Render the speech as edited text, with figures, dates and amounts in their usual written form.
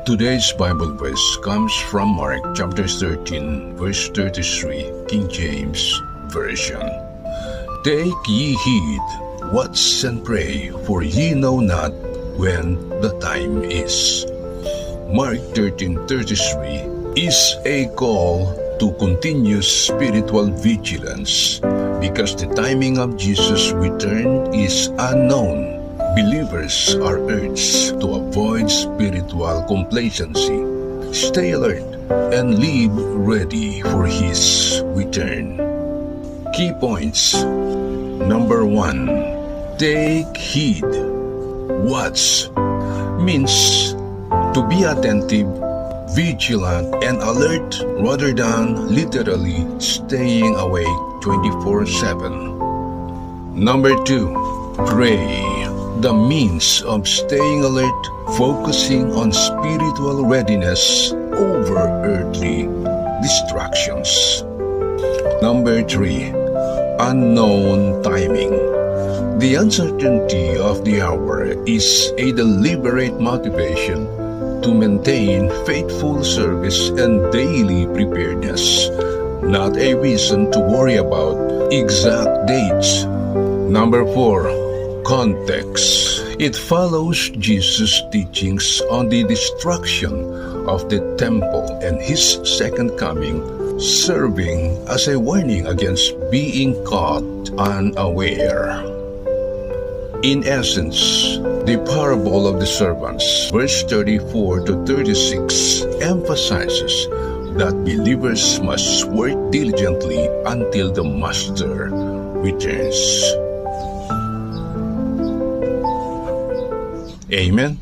Today's Bible verse comes from Mark chapter 13, verse 33, King James Version. Take ye heed, watch and pray, for ye know not when the time is. Mark 13:33 is a call to continuous spiritual vigilance because the timing of Jesus' return is unknown. Believers are urged to avoid spiritual complacency, stay alert, and live ready for His return. Key points. Number 1. Take heed. Watch means to be attentive, vigilant, and alert rather than literally staying awake 24/7. Number 2. Pray. The means of staying alert, focusing on spiritual readiness over earthly distractions. Number 3. Unknown timing. The uncertainty of the hour is a deliberate motivation to maintain faithful service and daily preparedness, not a reason to worry about exact dates. Number 4. Context. It follows Jesus' teachings on the destruction of the temple and His second coming, serving as a warning against being caught unaware. In essence, the parable of the servants, verse 34 to 36, emphasizes that believers must work diligently until the Master returns. Amen.